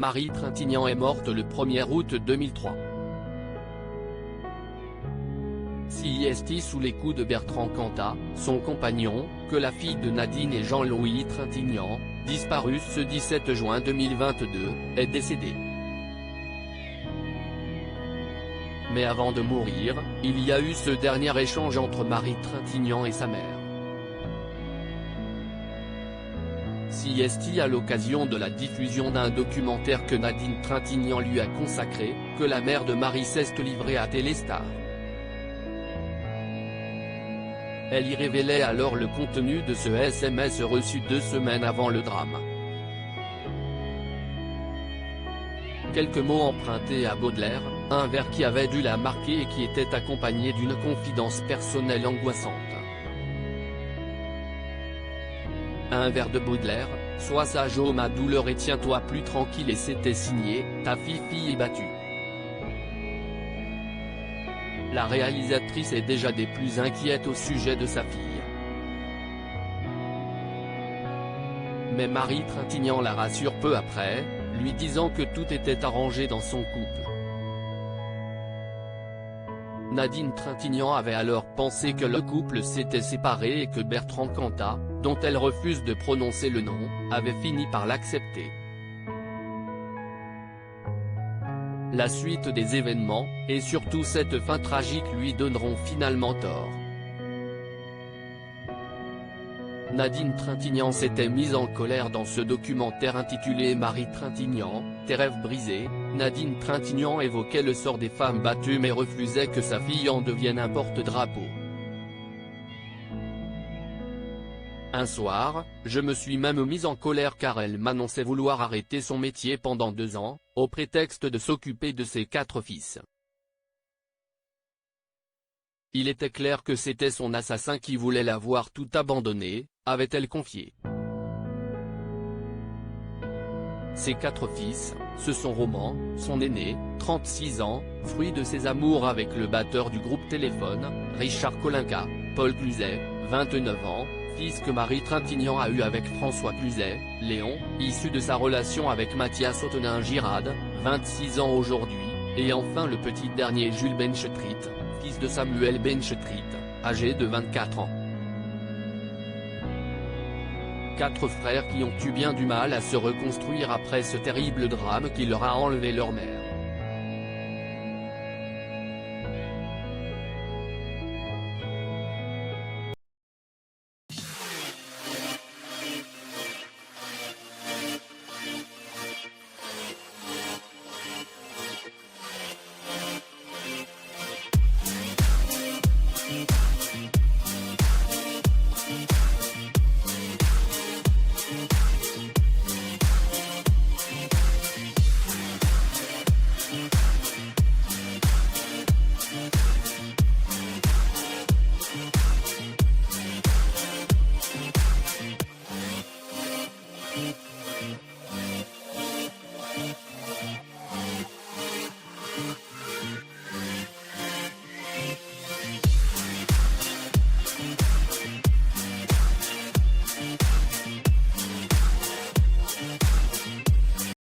Marie Trintignant est morte le 1er août 2003. CIST sous les coups de Bertrand Cantat, son compagnon, que la fille de Nadine et Jean-Louis Trintignant, disparu ce 17 juin 2022, est décédé. Mais avant de mourir, il y a eu ce dernier échange entre Marie Trintignant et sa mère. CIST à l'occasion de la diffusion d'un documentaire que Nadine Trintignant lui a consacré, que la mère de Marie s'est livrée à Téléstar. Elle y révélait alors le contenu de ce SMS reçu 2 semaines avant le drame. Quelques mots empruntés à Baudelaire, un vers qui avait dû la marquer et qui était accompagné d'une confidence personnelle angoissante. Un vers de Baudelaire, « Sois sage ô ma douleur et tiens-toi plus tranquille » et c'était signé « Ta fille est battue ». La réalisatrice est déjà des plus inquiète au sujet de sa fille. Mais Marie Trintignant la rassure peu après, lui disant que tout était arrangé dans son couple. Nadine Trintignant avait alors pensé que le couple s'était séparé et que Bertrand Cantat, dont elle refuse de prononcer le nom, avait fini par l'accepter. La suite des événements, et surtout cette fin tragique lui donneront finalement tort. Nadine Trintignant s'était mise en colère dans ce documentaire intitulé Marie Trintignant, tes rêves brisés. Nadine Trintignant évoquait le sort des femmes battues mais refusait que sa fille en devienne un porte-drapeau. Un soir, je me suis même mise en colère car elle m'annonçait vouloir arrêter son métier pendant 2 ans, au prétexte de s'occuper de ses 4 fils. Il était clair que c'était son assassin qui voulait la voir tout abandonnée, avait-elle confié. Ses 4 fils, ce sont Roman, son aîné, 36 ans, fruit de ses amours avec le batteur du groupe Téléphone, Richard Kolinka, Paul Cluzet, 29 ans, fils que Marie Trintignant a eu avec François Cluzet, Léon, issu de sa relation avec Mathias Ottonin-Girard, 26 ans aujourd'hui, et enfin le petit dernier Jules Benchetrit, fils de Samuel Benchetrit, âgé de 24 ans. 4 frères qui ont eu bien du mal à se reconstruire après ce terrible drame qui leur a enlevé leur mère.